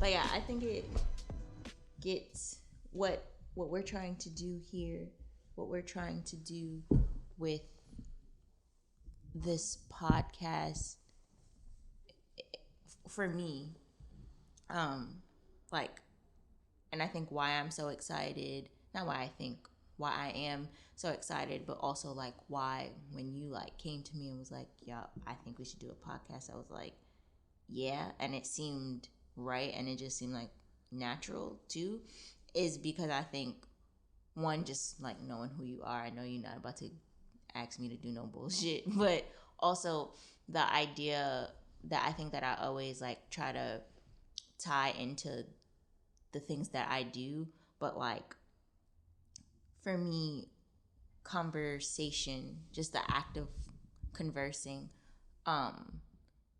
But yeah, I think it gets what we're trying to do here, what we're trying to do with this podcast, for me, like, and I think why I'm so excited, not why I think, why I am so excited, but also like why when you like came to me and was like, yeah, I think we should do a podcast, I was like, yeah, and it seemed right, and it just seemed like natural too, is because I think, one, just like knowing who you are, I know you're not about to ask me to do no bullshit, but also the idea that I think that I always like try to tie into the things that I do, but like for me, conversation, just the act of conversing,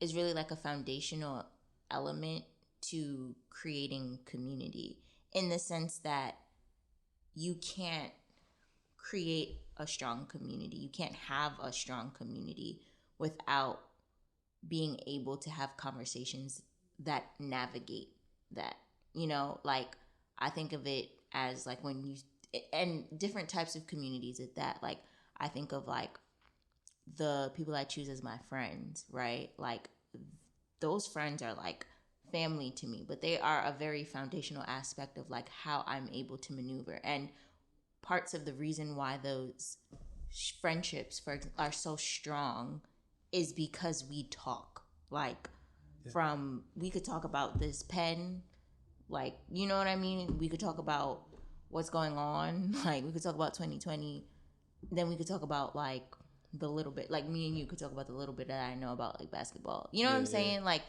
is really like a foundational element to creating community, in the sense that you can't create a strong community. You can't have a strong community without being able to have conversations that navigate that. Like I think of it as like when you, and different types of communities at that. Like I think of like the people I choose as my friends, right? Like those friends are like family to me, but they are a very foundational aspect of like how I'm able to maneuver. And parts of the reason why those friendships are so strong is because we talk. Like from, we could talk about this pen, like, you know what I mean? We could talk about what's going on. Like we could talk about 2020. Then we could talk about like the little bit, like me and you could talk about the little bit that I know about like basketball. You know what I'm saying? Like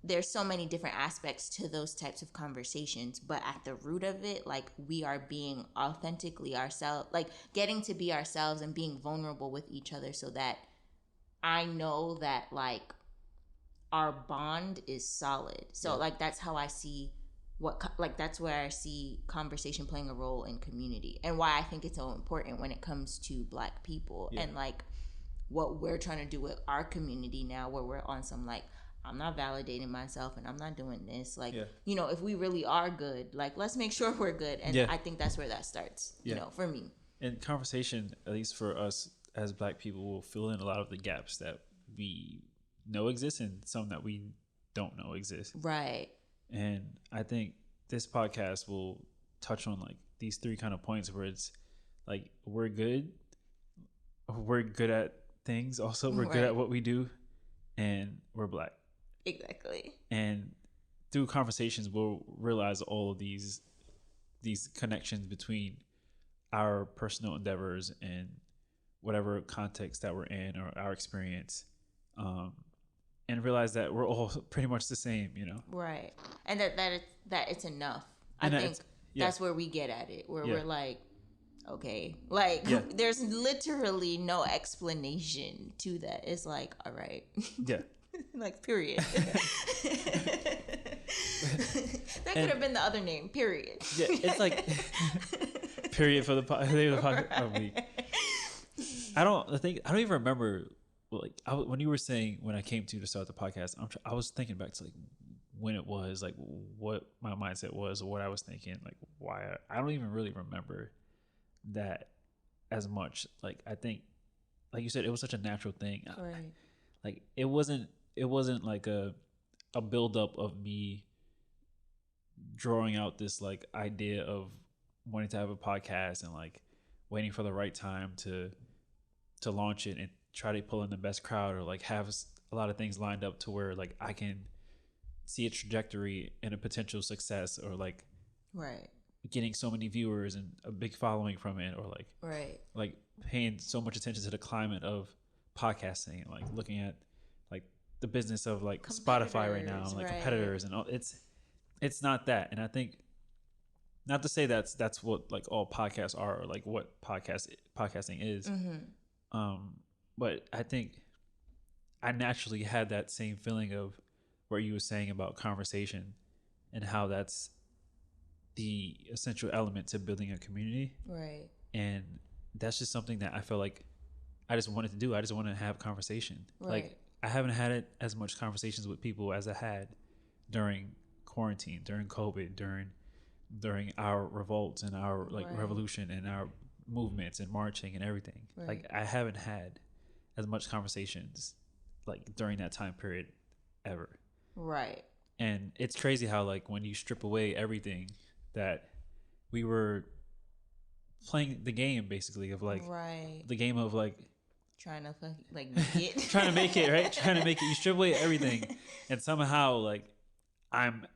there's so many different aspects to those types of conversations, but at the root of it, like we are being authentically ourselves, like getting to be ourselves and being vulnerable with each other, so that I know that like our bond is solid. So like that's how I see that's where I see conversation playing a role in community, and why I think it's so important when it comes to Black people, and like what we're trying to do with our community now, where we're on some like, I'm not validating myself and I'm not doing this. Like, if we really are good, like let's make sure we're good. And I think that's where that starts, for me. And conversation, at least for us as Black people, will fill in a lot of the gaps that we know exist and some that we don't know exist. Right. And I think this podcast will touch on like these three kind of points where it's like we're good at things. Also, we're good at what we do, and we're Black. Exactly. And through conversations, we'll realize all of these connections between our personal endeavors and whatever context that we're in or our experience. And realize that we're all pretty much the same, Right. And that it's enough. I think that's where we get at it, where we're like, okay, like there's literally no explanation to that. It's like, all right. Yeah. Like, period. That could have been the other name, period. Yeah, it's like period for the podcast. I don't even remember. Like when you were saying when I came to start the podcast, I was thinking back to like when it was, like what my mindset was, or what I was thinking, like why I don't even really remember that as much. Like I think, like you said, it was such a natural thing. Right. Like it wasn't like a buildup of me drawing out this like idea of wanting to have a podcast and like waiting for the right time to launch it and try to pull in the best crowd, or like have a lot of things lined up to where like I can see a trajectory and a potential success, or like getting so many viewers and a big following from it, or like paying so much attention to the climate of podcasting and like looking at like the business of like Spotify right now and like competitors and all. It's not that. And I think, not to say that's what like all podcasts are, or like what podcasting is. But I think I naturally had that same feeling of where you were saying about conversation and how that's the essential element to building a community. Right. And that's just something that I feel like I just wanted to do. I just want to have conversation. Right. Like I haven't had it as much conversations with people as I had during quarantine, during COVID, during our revolts and our like Right. revolution and our movements and marching and everything. Right. Like I haven't had as much conversations like during that time period ever. Right. And it's crazy how like when you strip away everything that we were playing the game basically of like Right. the game of like Trying to like make it. trying to make it, right? Trying to make it. You strip away everything and somehow like I'm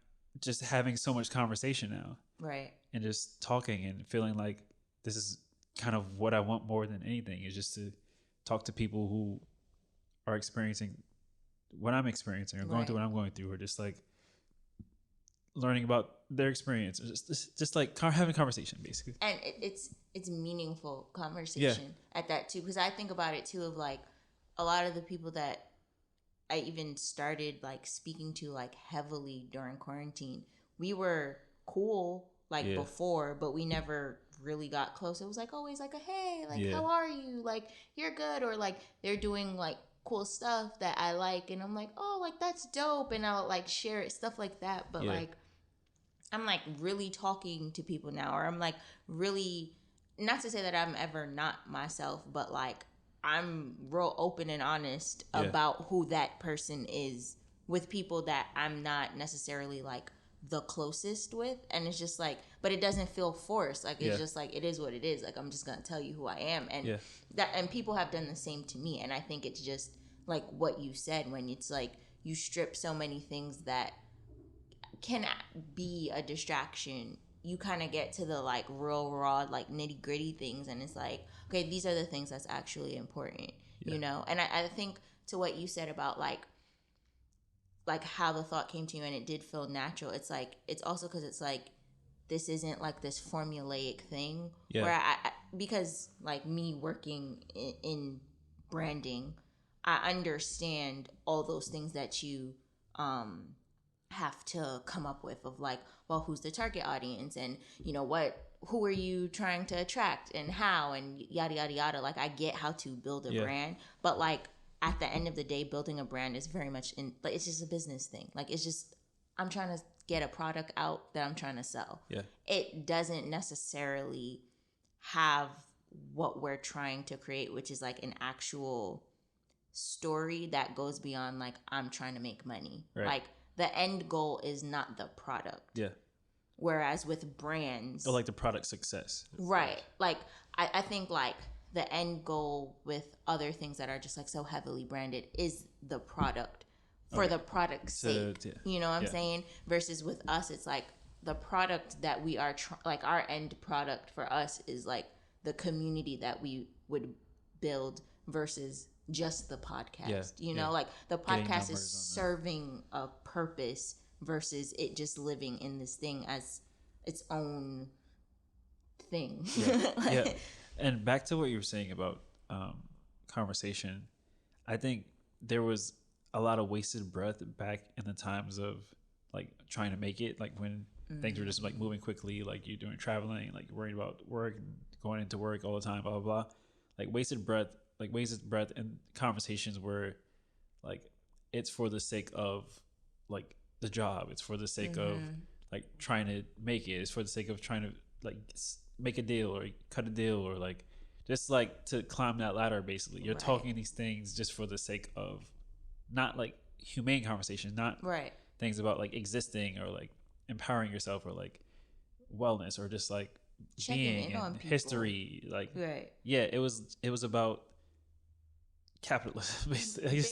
just having so much conversation now. Right. And just talking and feeling like this is kind of what I want more than anything is just to talk to people who are experiencing what I'm experiencing or going through what I'm going through, or just like learning about their experience, or just like having a conversation basically. And it's meaningful conversation at that too, because I think about it too of like a lot of the people that I even started like speaking to like heavily during quarantine, we were cool like before, but we never really got close. It was like always like a hey, like how are you, like you're good, or like they're doing like cool stuff that I like, and I'm like, oh, like that's dope, and I'll like share it, stuff like that. But like I'm like really talking to people now, or I'm like really, not to say that I'm ever not myself, but like I'm real open and honest about who that person is with people that I'm not necessarily like the closest with. And it's just like, but it doesn't feel forced. Like it's just like, it is what it is. Like I'm just gonna tell you who I am. And that, and people have done the same to me. And I think it's just like what you said, when it's like you strip so many things that can be a distraction, you kind of get to the like real raw like nitty gritty things, and it's like, okay, these are the things that's actually important, you know. And I think to what you said about like how the thought came to you and it did feel natural, it's like it's also because it's like this isn't like this formulaic thing where I because like me working in branding, I understand all those things that you have to come up with of like, well, who's the target audience, and you know who are you trying to attract and how, and yada yada yada. Like I get how to build a brand, but like at the end of the day, building a brand is very much in like it's just a business thing. Like it's just, I'm trying to get a product out that I'm trying to sell. It doesn't necessarily have what we're trying to create, which is like an actual story that goes beyond like I'm trying to make money. Like the end goal is not the product. Whereas with brands, or like the product success. Like I think like the end goal with other things that are just like so heavily branded is the product for the product's sake. You know what I'm saying? Versus with us, it's like the product that we are like our end product for us is like the community that we would build versus just the podcast. You know, like the podcast is serving a purpose versus it just living in this thing as its own thing. And back to what you were saying about conversation, I think there was a lot of wasted breath back in the times of like trying to make it, like when things were just like moving quickly, like you're doing traveling, like worried about work, going into work all the time, blah blah blah. Like wasted breath and conversations where like it's for the sake of like the job, it's for the sake of like trying to make it, it's for the sake of trying to like make a deal or cut a deal, or like just like to climb that ladder. Basically you're talking these things just for the sake of not like humane conversations, not things about like existing or like empowering yourself or like wellness or just like checking being and history. Like it was about capitalism basically.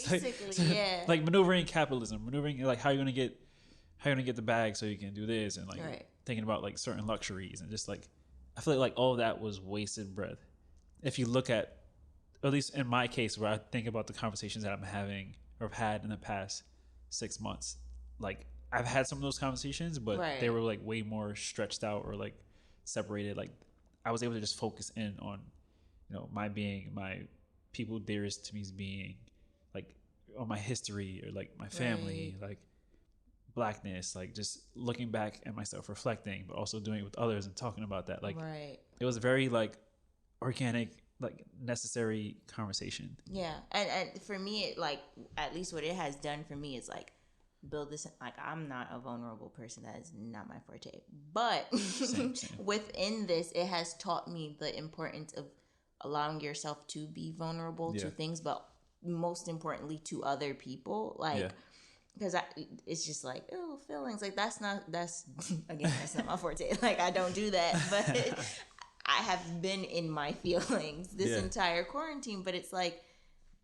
Like maneuvering capitalism, maneuvering like how you're gonna get the bag so you can do this, and like thinking about like certain luxuries, and just like I feel like all of that was wasted breath. If you look at least in my case, where I think about the conversations that I'm having or have had in the past 6 months, like I've had some of those conversations, but they were like way more stretched out or like separated. Like I was able to just focus in on, you know, my being, my people dearest to me's being, like on my history or like my family, like Blackness, like just looking back at myself, reflecting, but also doing it with others and talking about that. Like it was very like organic, like necessary conversation. And for me, it like at least what it has done for me is like build this. Like, I'm not a vulnerable person. That is not my forte. But Same. within this, it has taught me the importance of allowing yourself to be vulnerable to Yeah. things, but most importantly to other people. Yeah. Like, because it's just like, oh, feelings. Like, that's again, that's not my forte. Like, I don't do that. But I have been in my feelings this entire quarantine. But it's like,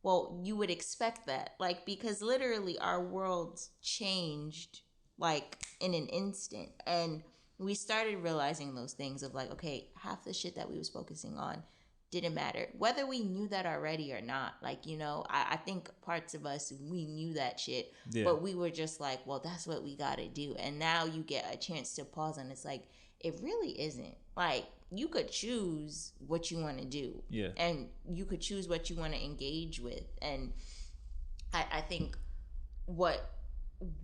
well, you would expect that. Like, because literally our worlds changed like in an instant. And we started realizing those things of like, okay, half the shit that we was focusing on didn't matter, whether we knew that already or not. Like, I think parts of us, we knew that shit, but we were just like, well, that's what we gotta do. And now you get a chance to pause, and it's like, it really isn't. Like, you could choose what you want to do, and you could choose what you want to engage with. And I think what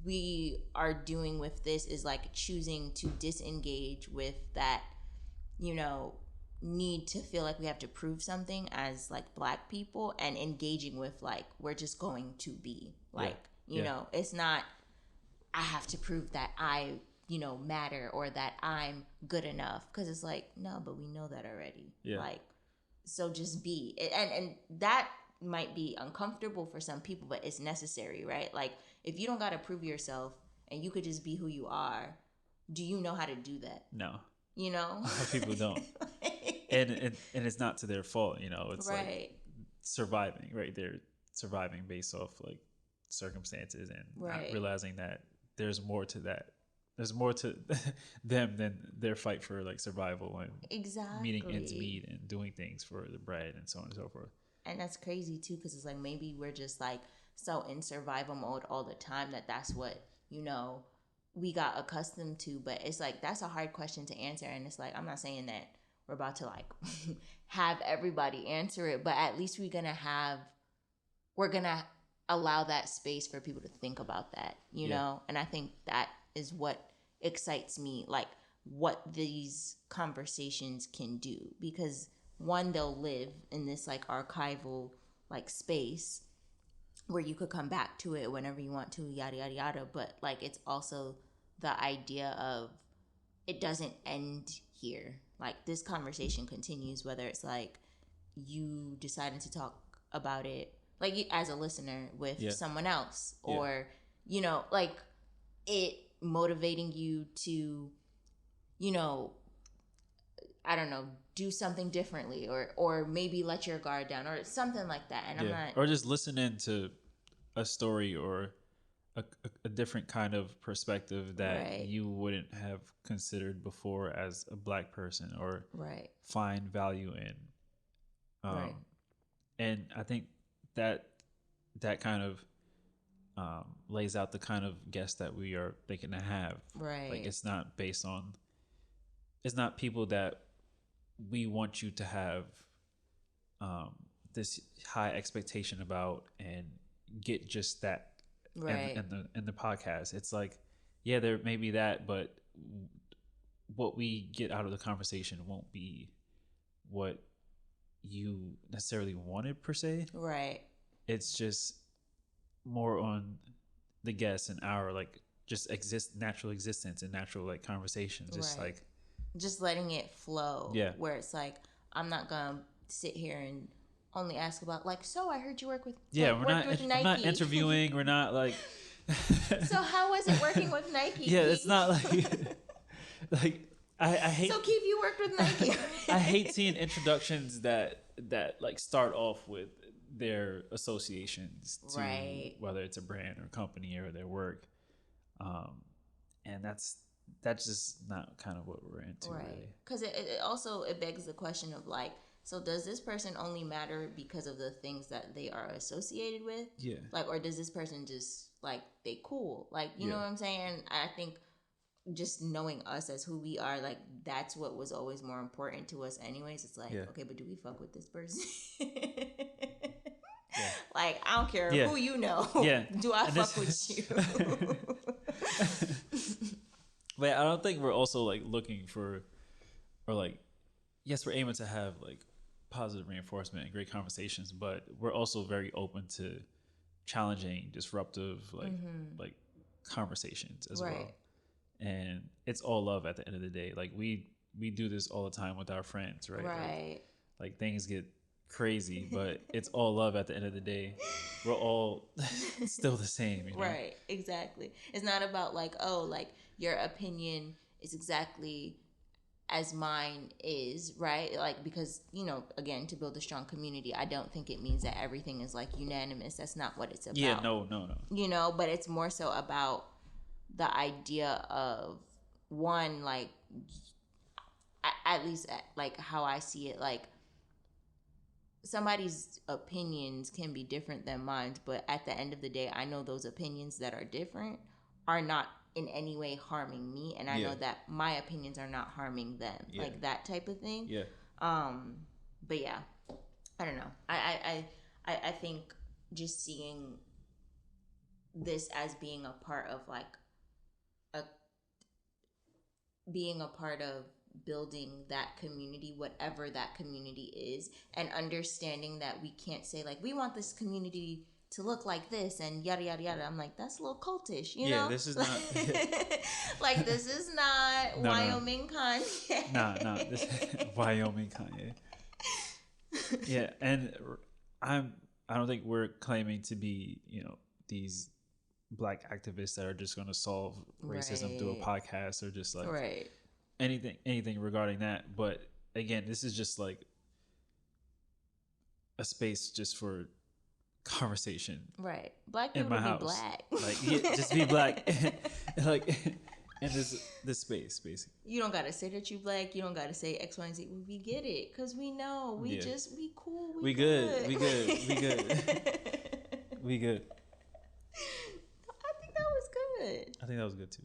we are doing with this is like choosing to disengage with that, need to feel like we have to prove something as like Black people, and engaging with like, we're just going to be like, it's not, I have to prove that I matter or that I'm good enough, because it's like, no, but we know that already. Like, so just be. And that might be uncomfortable for some people, but it's necessary, right? Like, if you don't got to prove yourself and you could just be who you are, do you know how to do that? No. A lot of people don't. and it's not to their fault, it's right. like surviving, right? They're surviving based off like circumstances, and not realizing that there's more to that. There's more to them than their fight for like survival and meeting ends meet and doing things for the bread and so on and so forth. And that's crazy too, because it's like, maybe we're just like so in survival mode all the time that's what we got accustomed to. But it's like, that's a hard question to answer. And it's like, I'm not saying that we're about to like have everybody answer it, but at least we're gonna allow that space for people to think about that, you know. And I think that is what excites me, like what these conversations can do, because one, they'll live in this like archival like space where you could come back to it whenever you want to, yada yada yada. But like, it's also the idea of, it doesn't end here. Like, this conversation continues, whether it's like you deciding to talk about it like you, as a listener with someone else, or like it motivating you to I don't know, do something differently, or maybe let your guard down or something like that. And I'm not, or just listening to a story or a different kind of perspective that you wouldn't have considered before as a Black person, or find value in. And I think that kind of lays out the kind of guest that we are thinking to have. Like, it's not based on, it's not people that we want you to have this high expectation about and get just that in the podcast. It's like, yeah, there may be that, but what we get out of the conversation won't be what you necessarily wanted per se. It's just more on the guests and our like just natural existence and natural like conversations, just like just letting it flow. Where it's like, I'm not gonna sit here and only ask about like, so I heard you work with we're not interviewing. We're not like so how was it working with Nike? It's not like like I hate. So Keith, you worked with Nike. I hate seeing introductions that like start off with their associations to whether it's a brand or company or their work, and that's just not kind of what we're into, really. Because it also begs the question of like, so does this person only matter because of the things that they are associated with? Like, or does this person just like, they cool? Like, you know what I'm saying? I think just knowing us as who we are, like, that's what was always more important to us anyways. It's like, okay, but do we fuck with this person? Like, I don't care who you know. Do I fuck with you? But I don't think we're also like looking for, or like, yes, we're aiming to have like positive reinforcement and great conversations, but we're also very open to challenging, disruptive, like conversations as Right. well. And it's all love at the end of the day. Like we do this all the time with our friends, right? Right. Like things get crazy, but it's all love at the end of the day. We're all still the same, you know? Right, exactly. It's not about like, oh, like your opinion is exactly as mine is, right? Like, because, you know, again, to build a strong community, I don't think it means that everything is like unanimous. That's not what it's about. Yeah, no. You know, but it's more so about the idea of one, like, at least like how I see it, like somebody's opinions can be different than mine, but at the end of the day, I know those opinions that are different are not in any way harming me, and I know that my opinions are not harming them, like that type of thing. But yeah, I don't know. I think just seeing this as being a part of like a being a part of building that community, whatever that community is, and understanding that we can't say like we want this community to look like this and yada yada yada. I'm like, that's a little cultish, you know? This is not like this is not Wyoming Kanye. Nah, this Wyoming Kanye. Yeah, and I don't think we're claiming to be, you know, these Black activists that are just going to solve racism through a podcast or just like anything regarding that. But again, this is just like a space just for conversation. Right. Black people in my house. Be black. Like, just be black. Like in this space, basically. You don't gotta say that you black. You don't gotta say X, Y, and Z. We get it because we know. We cool. We good. We good. We good. I think that was good. I think that was good too.